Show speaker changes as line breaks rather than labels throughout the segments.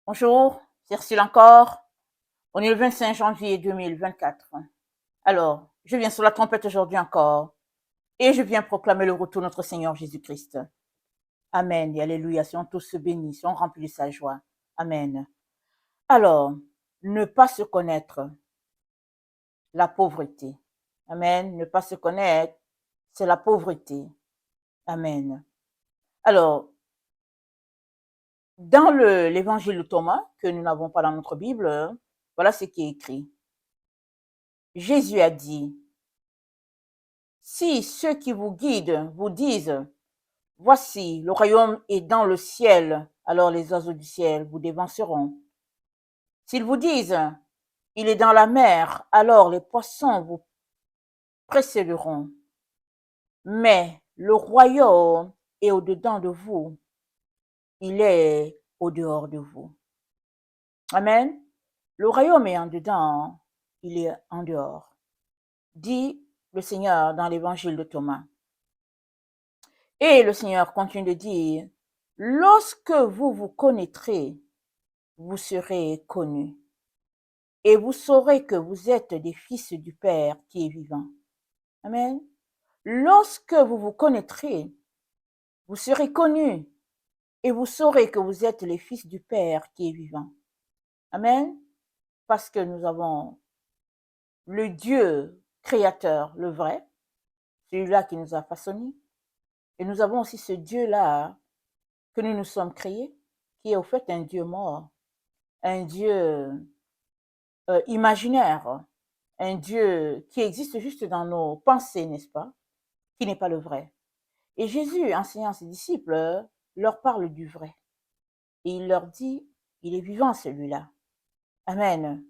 Bonjour, c'est Ursule encore. On est le 25 janvier 2024. Alors, je viens sur la trompette aujourd'hui encore et je viens proclamer le retour de notre Seigneur Jésus-Christ. Amen et alléluia, soyons tous bénis, soyons remplis de sa joie. Amen. Alors, ne pas se connaître, la pauvreté. Amen. Ne pas se connaître, c'est la pauvreté. Amen. Alors, dans l'évangile de Thomas, que nous n'avons pas dans notre Bible, voilà ce qui est écrit. Jésus a dit, si ceux qui vous guident vous disent, voici, le royaume est dans le ciel, alors les oiseaux du ciel vous dévanceront. S'ils vous disent, il est dans la mer, alors les poissons vous précéderont. Mais le royaume est au-dedans de vous, il est au-dehors de vous. Amen. Le royaume est en dedans, il est en dehors. Dit le Seigneur dans l'évangile de Thomas. Et le Seigneur continue de dire, lorsque vous vous connaîtrez, vous serez connus. Et vous saurez que vous êtes des fils du Père qui est vivant. Amen. Lorsque vous vous connaîtrez, vous serez connus. Et vous saurez que vous êtes les fils du Père qui est vivant. Amen. Parce que nous avons le Dieu créateur, le vrai, celui-là qui nous a façonnés. Et nous avons aussi ce Dieu-là que nous nous sommes créés, qui est au fait un Dieu mort, un Dieu imaginaire, un Dieu qui existe juste dans nos pensées, n'est-ce pas, qui n'est pas le vrai. Et Jésus, enseignant à ses disciples, leur parle du vrai. Et il leur dit, il est vivant celui-là. Amen.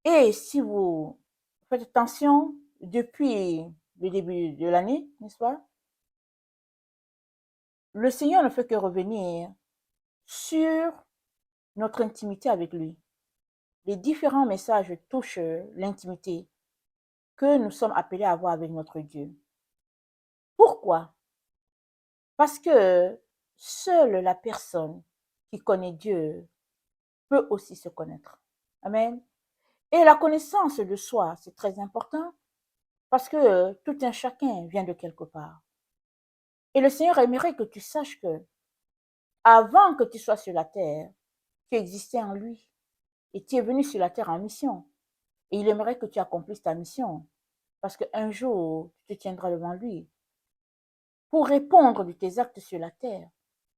Et si vous faites attention, depuis le début de l'année, n'est-ce pas, le Seigneur ne fait que revenir sur notre intimité avec lui. Les différents messages touchent l'intimité que nous sommes appelés à avoir avec notre Dieu. Pourquoi? Parce que seule la personne qui connaît Dieu peut aussi se connaître. Amen. Et la connaissance de soi, c'est très important parce que tout un chacun vient de quelque part. Et le Seigneur aimerait que tu saches que avant que tu sois sur la terre, tu existais en lui et tu es venu sur la terre en mission. Et il aimerait que tu accomplisses ta mission parce qu'un jour, tu te tiendras devant lui. Pour répondre de tes actes sur la terre,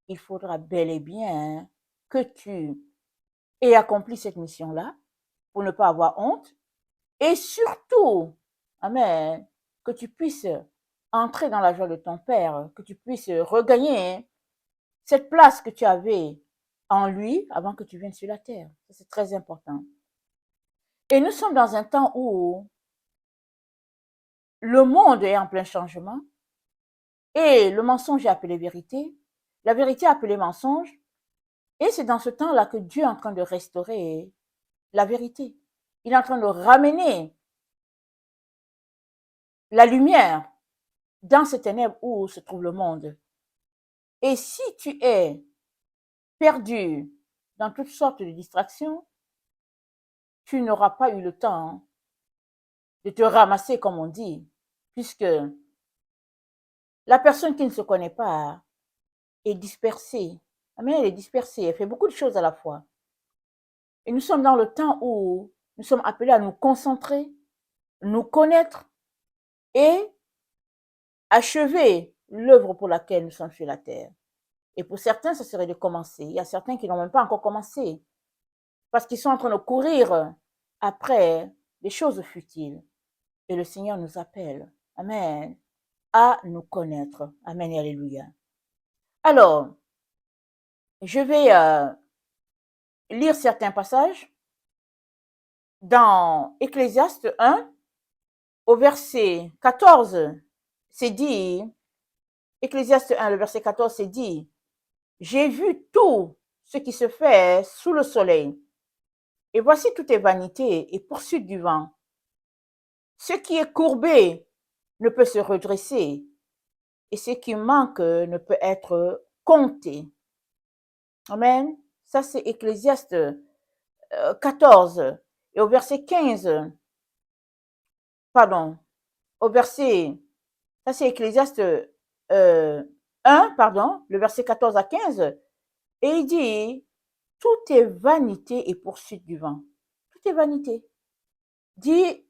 il faudra bel et bien que tu aies accompli cette mission-là pour ne pas avoir honte et surtout, amen, que tu puisses entrer dans la joie de ton Père, que tu puisses regagner cette place que tu avais en lui avant que tu viennes sur la terre. C'est très important. Et nous sommes dans un temps où le monde est en plein changement et le mensonge est appelé vérité, la vérité est appelée mensonge. Et c'est dans ce temps-là que Dieu est en train de restaurer la vérité. Il est en train de ramener la lumière dans ces ténèbres où se trouve le monde. Et si tu es perdu dans toutes sortes de distractions, tu n'auras pas eu le temps de te ramasser, comme on dit, puisque la personne qui ne se connaît pas est dispersée. Mais elle est dispersée, elle fait beaucoup de choses à la fois. Et nous sommes dans le temps où nous sommes appelés à nous concentrer, nous connaître et achever l'œuvre pour laquelle nous sommes sur la terre. Et pour certains, ça serait de commencer. Il y a certains qui n'ont même pas encore commencé parce qu'ils sont en train de courir après des choses futiles. Et le Seigneur nous appelle, amen, à nous connaître. Amen et alléluia. Alors, je vais lire certains passages dans Ecclésiaste 1, au verset 14, c'est dit, Ecclésiaste 1, le verset 14, c'est dit, j'ai vu tout ce qui se fait sous le soleil, et voici tout est vanité et poursuite du vent. Ce qui est courbé ne peut se redresser, et ce qui manque ne peut être compté. Amen. ça c'est Ecclésiaste 14, et au verset 15, pardon, au verset, ça c'est Ecclésiaste 1, pardon, le verset 14 à 15, et il dit, tout est vanité et poursuite du vent. Tout est vanité. Dit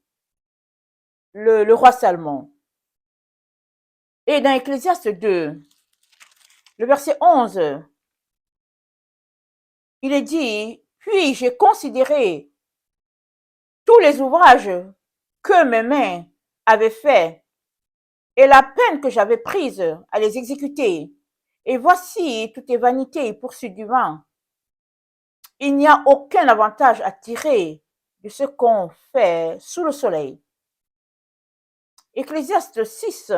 le roi Salomon. Et dans Ecclésiaste 2, le verset 11, il est dit, puis j'ai considéré tous les ouvrages que mes mains avaient faits et la peine que j'avais prise à les exécuter. Et voici, tout est vanité et poursuite du vent. Il n'y a aucun avantage à tirer de ce qu'on fait sous le soleil. Ecclésiaste 6,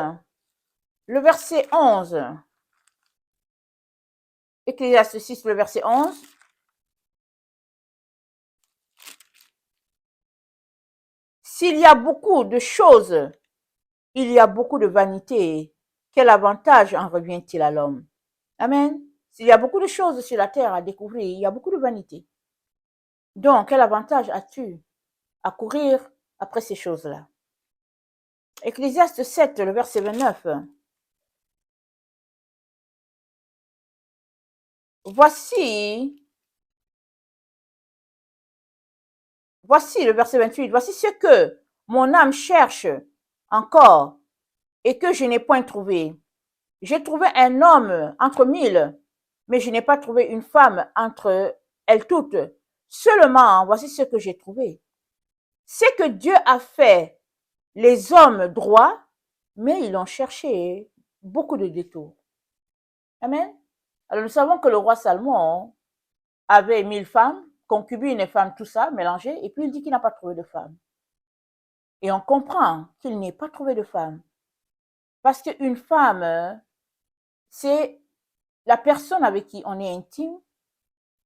le verset 11. Ecclésiaste 6, le verset 11. S'il y a beaucoup de choses, il y a beaucoup de vanité. Quel avantage en revient-il à l'homme? Amen. S'il y a beaucoup de choses sur la terre à découvrir, il y a beaucoup de vanité. Donc, quel avantage as-tu à courir après ces choses-là? Ecclésiaste 7, le verset 29. Voici le verset 28. Voici ce que mon âme cherche encore et que je n'ai point trouvé. J'ai trouvé un homme entre mille, mais je n'ai pas trouvé une femme entre elles toutes. Seulement, voici ce que j'ai trouvé. C'est que Dieu a fait les hommes droits, mais ils ont cherché beaucoup de détours. Amen. Alors nous savons que le roi Salomon avait 1000 femmes, concubines et femmes, tout ça mélangé, et puis il dit qu'il n'a pas trouvé de femme. Et on comprend qu'il n'ait pas trouvé de femme. Parce qu'une femme, c'est la personne avec qui on est intime,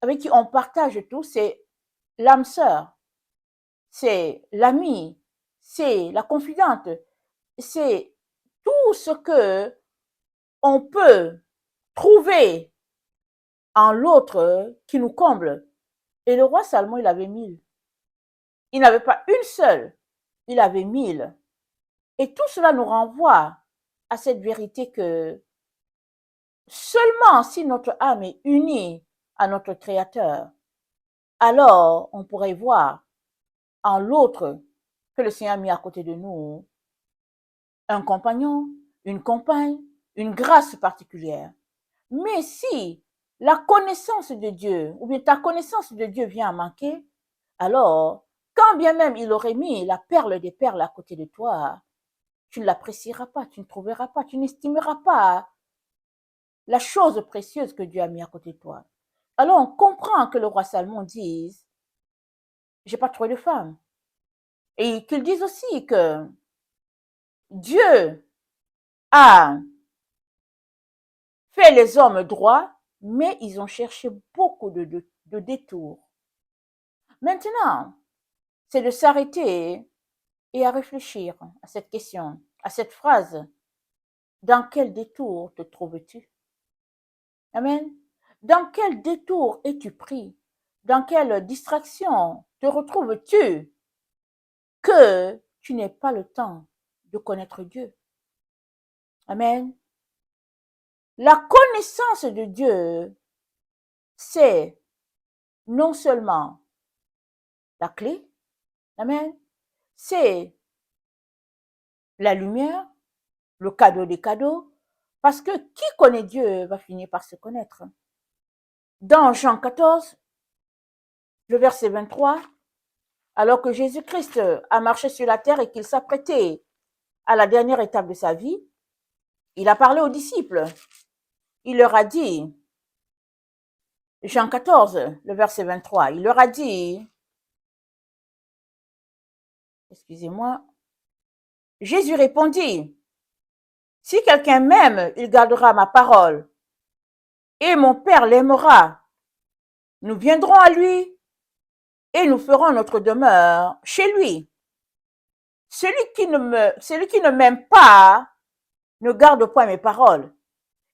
avec qui on partage tout, c'est l'âme sœur, c'est l'amie, c'est la confidente, c'est tout ce que on peut trouver en l'autre qui nous comble. Et le roi Salomon, il avait 1000. Il n'avait pas une seule, il avait 1000. Et tout cela nous renvoie à cette vérité que seulement si notre âme est unie à notre Créateur, alors on pourrait voir en l'autre que le Seigneur a mis à côté de nous un compagnon, une compagne, une grâce particulière. Mais si la connaissance de Dieu, ou bien ta connaissance de Dieu vient à manquer, alors, quand bien même il aurait mis la perle des perles à côté de toi, tu ne l'apprécieras pas, tu ne trouveras pas, tu n'estimeras pas la chose précieuse que Dieu a mis à côté de toi. Alors on comprend que le roi Salomon dise, j'ai pas trouvé de femme. Et qu'il dise aussi que Dieu a fait les hommes droits, mais ils ont cherché beaucoup de détours. Maintenant, c'est de s'arrêter et à réfléchir à cette question, à cette phrase. Dans quel détour te trouves-tu? Amen. Dans quel détour es-tu pris? Dans quelle distraction te retrouves-tu que tu n'aies pas le temps de connaître Dieu? Amen. La connaissance de Dieu, c'est non seulement la clé, amen, c'est la lumière, le cadeau des cadeaux, parce que qui connaît Dieu va finir par se connaître. Dans Jean 14, le verset 23, alors que Jésus-Christ a marché sur la terre et qu'il s'apprêtait à la dernière étape de sa vie, il a parlé aux disciples. Il leur a dit, Jean 14, le verset 23, il leur a dit, excusez-moi, Jésus répondit, si quelqu'un m'aime, il gardera ma parole, et mon Père l'aimera. Nous viendrons à lui, et nous ferons notre demeure chez lui. Celui qui ne m'aime pas ne garde point mes paroles,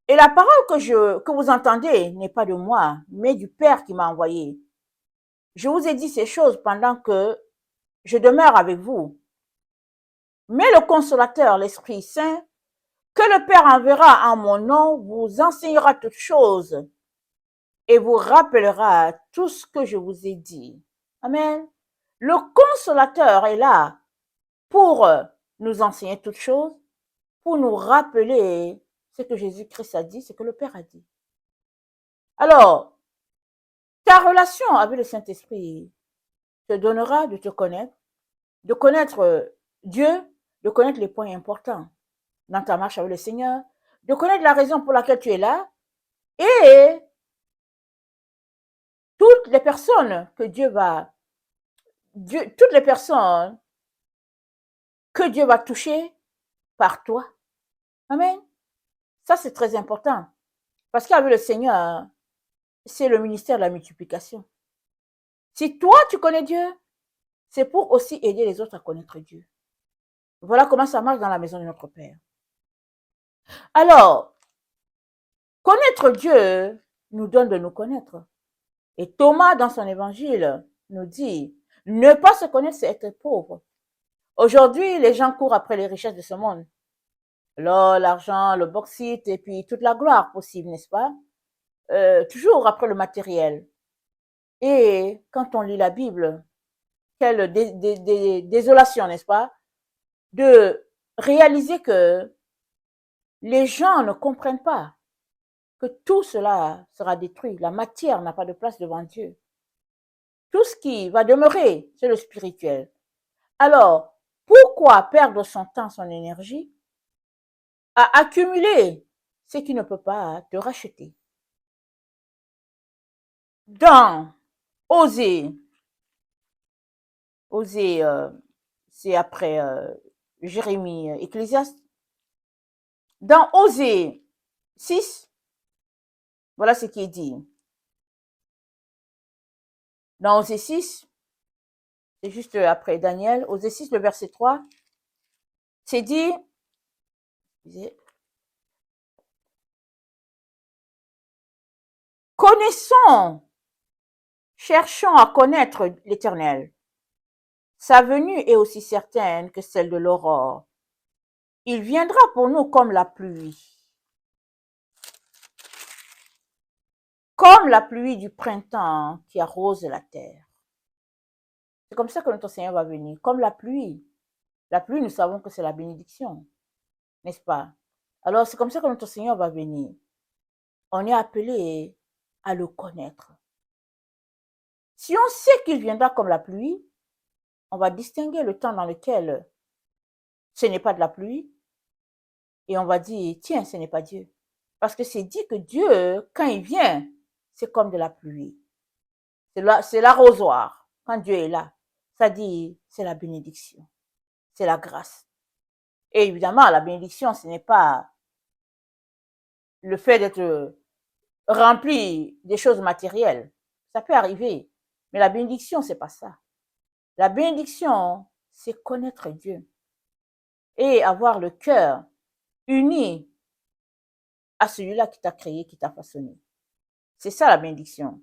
Et la parole que vous entendez n'est pas de moi, mais du Père qui m'a envoyé. Je vous ai dit ces choses pendant que je demeure avec vous. Mais le consolateur, l'Esprit Saint, que le Père enverra en mon nom, vous enseignera toutes choses et vous rappellera tout ce que je vous ai dit. Amen. Le consolateur est là pour nous enseigner toutes choses, pour nous rappeler ce que Jésus-Christ a dit, ce que le Père a dit. Alors, ta relation avec le Saint-Esprit te donnera de te connaître, de connaître Dieu, de connaître les points importants dans ta marche avec le Seigneur, de connaître la raison pour laquelle tu es là et toutes les personnes que toutes les personnes que Dieu va toucher par toi. Amen. Ça, c'est très important. Parce qu'avec le Seigneur, c'est le ministère de la multiplication. Si toi, tu connais Dieu, c'est pour aussi aider les autres à connaître Dieu. Voilà comment ça marche dans la maison de notre Père. Alors, connaître Dieu nous donne de nous connaître. Et Thomas, dans son évangile, nous dit, ne pas se connaître, c'est être pauvre. Aujourd'hui, les gens courent après les richesses de ce monde. L'or, l'argent, le bauxite et puis toute la gloire possible, n'est-ce pas? Toujours après le matériel. Et quand on lit la Bible, quelle désolation, n'est-ce pas? De réaliser que les gens ne comprennent pas que tout cela sera détruit. La matière n'a pas de place devant Dieu. Tout ce qui va demeurer, c'est le spirituel. Alors, pourquoi perdre son temps, son énergie à accumuler ce qui ne peut pas te racheter? Dans Osée, c'est après Jérémie, Ecclésiaste. Dans Osée 6, voilà ce qui est dit. Dans Osée 6, c'est juste après Daniel, Osée 6, le verset 3, c'est dit, connaissons, cherchons à connaître l'Éternel. Sa venue est aussi certaine que celle de l'aurore. Il viendra pour nous comme la pluie du printemps qui arrose la terre. C'est comme ça que notre Seigneur va venir, comme la pluie. La pluie, nous savons que c'est la bénédiction, n'est-ce pas? Alors, c'est comme ça que notre Seigneur va venir. On est appelé à le connaître. Si on sait qu'il viendra comme la pluie, on va distinguer le temps dans lequel ce n'est pas de la pluie et on va dire, tiens, ce n'est pas Dieu. Parce que c'est dit que Dieu, quand il vient, c'est comme de la pluie. C'est l'arrosoir. Quand Dieu est là, ça dit, c'est la bénédiction. C'est la grâce. Et évidemment, la bénédiction, ce n'est pas le fait d'être rempli des choses matérielles. Ça peut arriver. Mais la bénédiction, c'est pas ça. La bénédiction, c'est connaître Dieu et avoir le cœur uni à celui-là qui t'a créé, qui t'a façonné. C'est ça la bénédiction.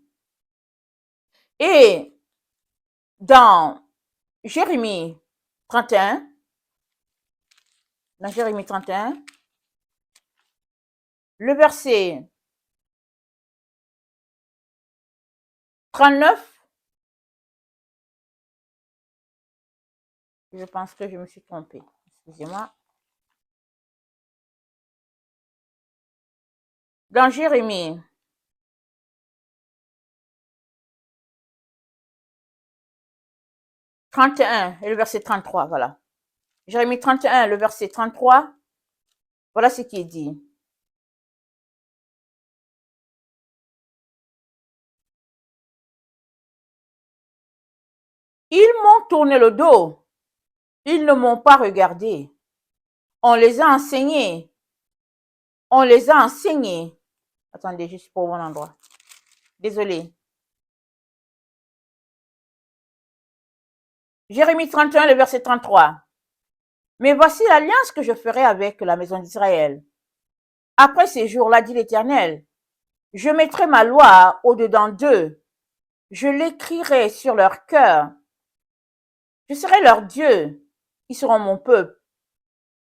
Et dans Jérémie 31, le verset 39, je pense que je me suis trompée. Excusez-moi. Dans Jérémie 31 et le verset 33, voilà. Jérémie 31, le verset 33, voilà ce qui est dit. Ils m'ont tourné le dos, ils ne m'ont pas regardé. On les a enseignés. Attendez, juste pour mon endroit. Désolé. Jérémie 31, le verset 33. Mais voici l'alliance que je ferai avec la maison d'Israël. Après ces jours-là, dit l'Éternel, je mettrai ma loi au-dedans d'eux, je l'écrirai sur leur cœur. Je serai leur Dieu, ils seront mon peuple.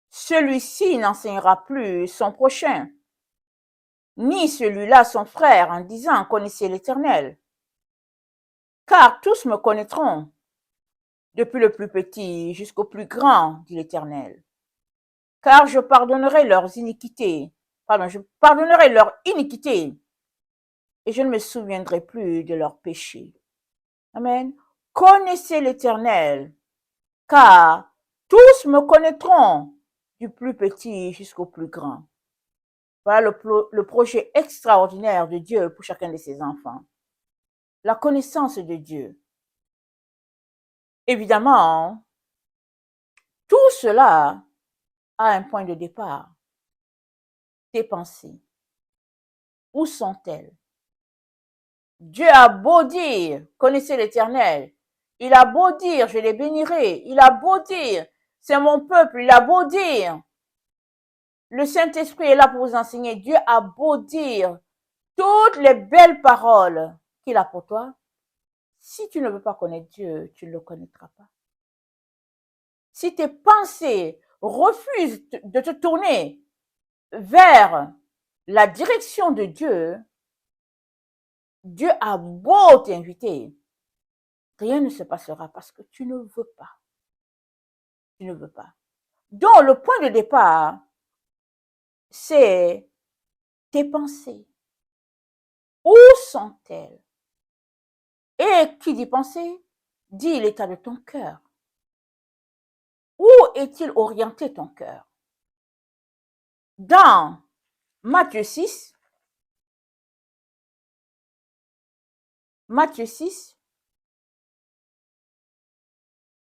Celui-ci n'enseignera plus son prochain, ni celui-là son frère, en disant, connaissez l'Éternel. Car tous me connaîtront, depuis le plus petit jusqu'au plus grand, dit l'Éternel. Car je pardonnerai leurs iniquités, je pardonnerai leur iniquité, et je ne me souviendrai plus de leurs péchés. Amen. Connaissez l'Éternel, car tous me connaîtront, du plus petit jusqu'au plus grand. Voilà le projet extraordinaire de Dieu pour chacun de ses enfants. La connaissance de Dieu. Évidemment, tout cela a un point de départ. Tes pensées. Où sont-elles? Dieu a beau dire, connaissez l'Éternel. Il a beau dire, je les bénirai. Il a beau dire, c'est mon peuple. Il a beau dire, le Saint-Esprit est là pour vous enseigner. Dieu a beau dire toutes les belles paroles qu'il a pour toi. Si tu ne veux pas connaître Dieu, tu ne le connaîtras pas. Si tes pensées refusent de te tourner vers la direction de Dieu, Dieu a beau t'inviter, rien ne se passera parce que tu ne veux pas. Tu ne veux pas. Donc, le point de départ, c'est tes pensées. Où sont-elles? Et qui dit pensée, dit l'état de ton cœur. Où est-il orienté ton cœur? Dans Matthieu 6,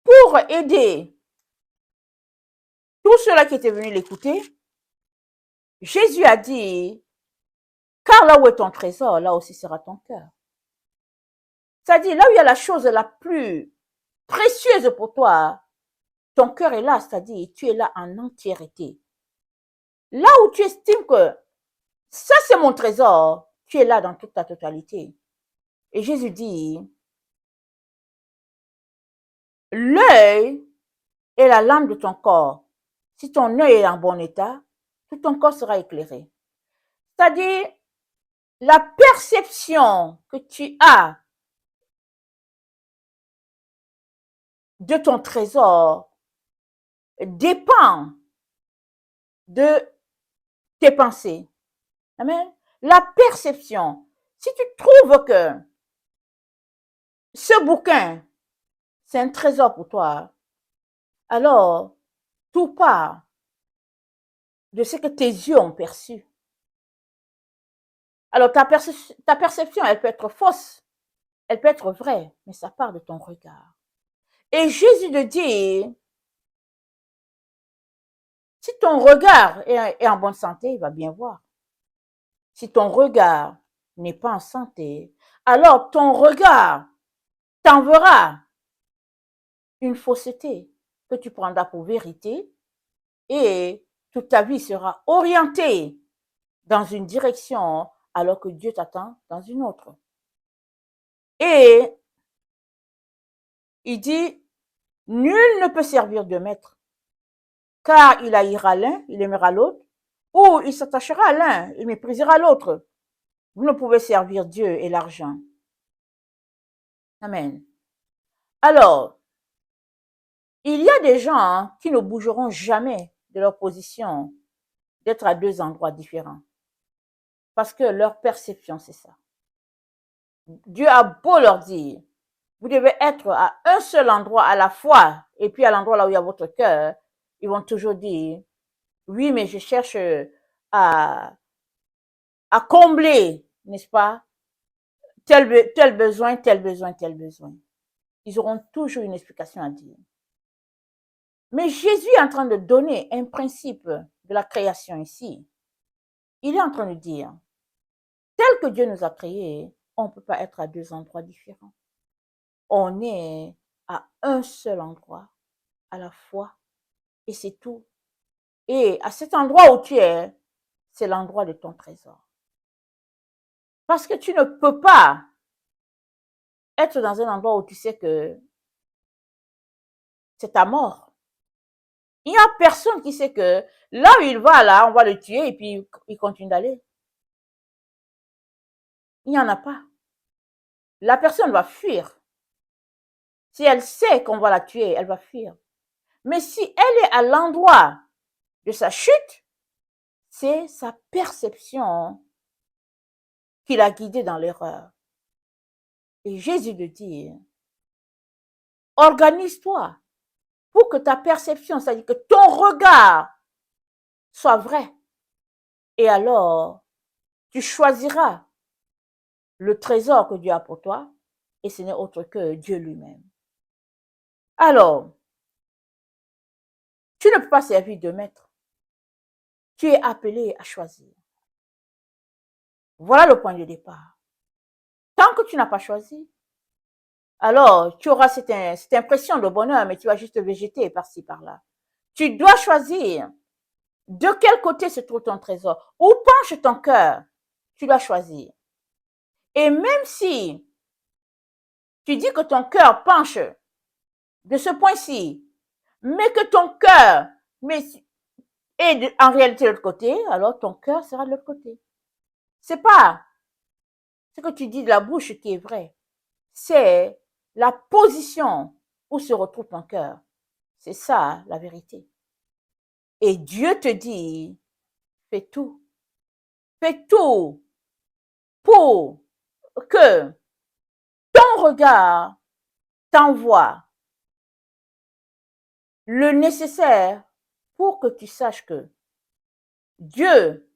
pour aider tous ceux-là qui étaient venus l'écouter, Jésus a dit, car là où est ton trésor, là aussi sera ton cœur. C'est-à-dire, là où il y a la chose la plus précieuse pour toi, ton cœur est là, c'est-à-dire, tu es là en entièreté. Là où tu estimes que ça c'est mon trésor, tu es là dans toute ta totalité. Et Jésus dit, l'œil est la lampe de ton corps. Si ton œil est en bon état, tout ton corps sera éclairé. C'est-à-dire, la perception que tu as de ton trésor dépend de tes pensées. Amen. La perception. Si tu trouves que ce bouquin, c'est un trésor pour toi, alors tout part de ce que tes yeux ont perçu. Alors ta perception, elle peut être fausse, elle peut être vraie, mais ça part de ton regard. Et Jésus te dit, si ton regard est en bonne santé, il va bien voir. Si ton regard n'est pas en santé, alors ton regard t'enverra une fausseté que tu prendras pour vérité et toute ta vie sera orientée dans une direction alors que Dieu t'attend dans une autre. Et il dit, nul ne peut servir de maître, car il haïra l'un, il aimera l'autre, ou il s'attachera à l'un, il méprisera l'autre. Vous ne pouvez servir Dieu et l'argent. Amen. Alors, il y a des gens qui ne bougeront jamais de leur position d'être à deux endroits différents. Parce que leur perception, c'est ça. Dieu a beau leur dire, vous devez être à un seul endroit à la fois, et puis à l'endroit là où il y a votre cœur, ils vont toujours dire, oui, mais je cherche à, à combler, n'est-ce pas, tel besoin, tel besoin, tel besoin. Ils auront toujours une explication à dire. Mais Jésus est en train de donner un principe de la création ici. Il est en train de dire, tel que Dieu nous a créés, on ne peut pas être à deux endroits différents. On est à un seul endroit à la fois et c'est tout. Et à cet endroit où tu es, c'est l'endroit de ton trésor. Parce que tu ne peux pas être dans un endroit où tu sais que c'est ta mort. Il n'y a personne qui sait que là où il va, là, on va le tuer et puis il continue d'aller. Il n'y en a pas. La personne va fuir. Si elle sait qu'on va la tuer, elle va fuir. Mais si elle est à l'endroit de sa chute, c'est sa perception qui l'a guidée dans l'erreur. Et Jésus le dit, organise-toi pour que ta perception, c'est-à-dire que ton regard soit vrai. Et alors, tu choisiras le trésor que Dieu a pour toi, et ce n'est autre que Dieu lui-même. Alors, tu ne peux pas servir de maître. Tu es appelé à choisir. Voilà le point de départ. Tant que tu n'as pas choisi, alors tu auras cette impression de bonheur, mais tu vas juste végéter par-ci, par-là. Tu dois choisir de quel côté se trouve ton trésor, où penche ton cœur. Tu dois choisir. Et même si tu dis que ton cœur penche de ce point-ci, mais que ton cœur est en réalité de l'autre côté, alors ton cœur sera de l'autre côté. C'est pas ce que tu dis de la bouche qui est vrai, c'est la position où se retrouve ton cœur. C'est ça la vérité. Et Dieu te dit, fais tout pour que ton regard t'envoie le nécessaire pour que tu saches que Dieu,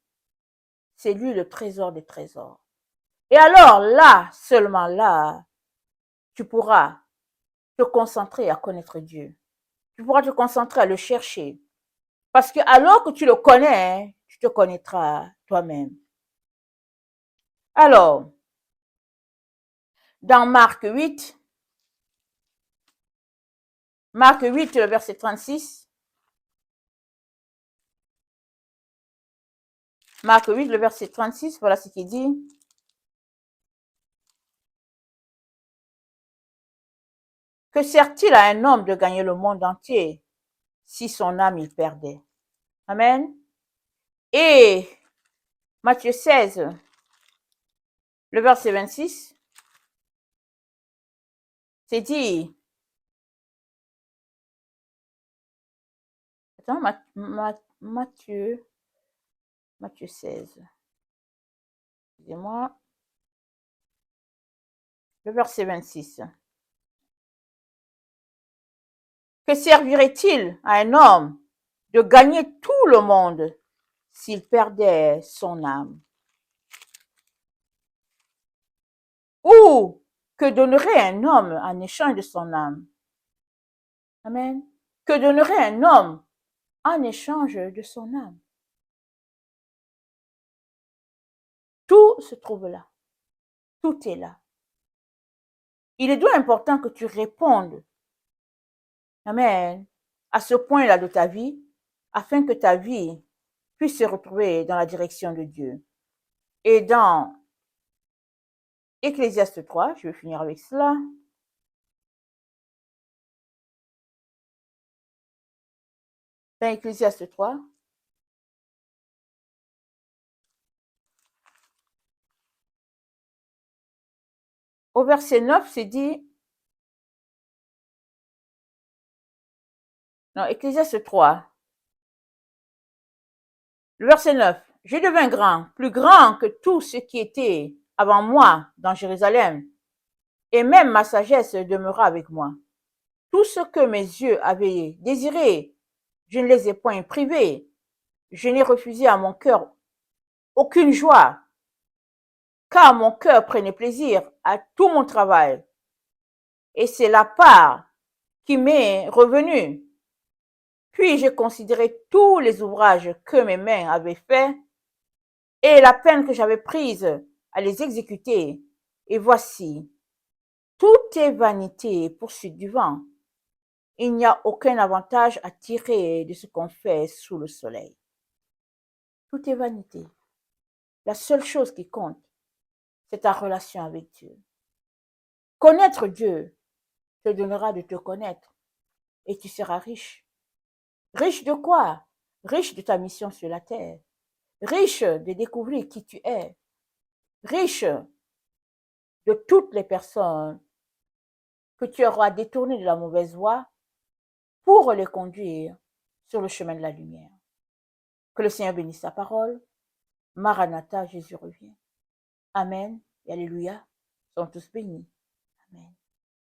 c'est lui le trésor des trésors. Et alors là, seulement là, tu pourras te concentrer à connaître Dieu. Tu pourras te concentrer à le chercher. Parce que alors que tu le connais, tu te connaîtras toi-même. Alors, dans Marc 8, le verset 36, Marc 8, le verset 36, voilà ce qu'il dit. Que sert-il à un homme de gagner le monde entier si son âme il perdait? Amen. Et Matthieu 16, le verset 26, c'est dit, attends, Matthieu 16, excusez-moi, le verset 26. Que servirait-il à un homme de gagner tout le monde s'il perdait son âme? Ou que donnerait un homme en échange de son âme? Amen. Que donnerait un homme en échange de son âme? Tout se trouve là. Tout est là. Il est donc important que tu répondes, amen, à ce point-là de ta vie, afin que ta vie puisse se retrouver dans la direction de Dieu. Et dans Ecclésiaste 3, je vais finir avec cela. Dans Ecclésiaste 3, au verset 9, c'est dit, non, Ecclésiaste 3, le verset 9, je devins grand, plus grand que tout ce qui était avant moi dans Jérusalem, et même ma sagesse demeura avec moi. Tout ce que mes yeux avaient désiré, je ne les ai point privés. Je n'ai refusé à mon cœur aucune joie, car mon cœur prenait plaisir à tout mon travail. Et c'est la part qui m'est revenue. Puis j'ai considéré tous les ouvrages que mes mains avaient faits et la peine que j'avais prise à les exécuter. Et voici, tout est vanité et poursuite du vent. Il n'y a aucun avantage à tirer de ce qu'on fait sous le soleil. tout est vanité. La seule chose qui compte, c'est ta relation avec Dieu. Connaître Dieu te donnera de te connaître et tu seras riche. Riche de quoi? Riche de ta mission sur la terre. Riche de découvrir qui tu es. Riche de toutes les personnes que tu auras détournées de la mauvaise voie pour les conduire sur le chemin de la lumière. Que le Seigneur bénisse sa parole. Maranatha, Jésus revient. Amen et Alléluia. Sont tous bénis. Amen.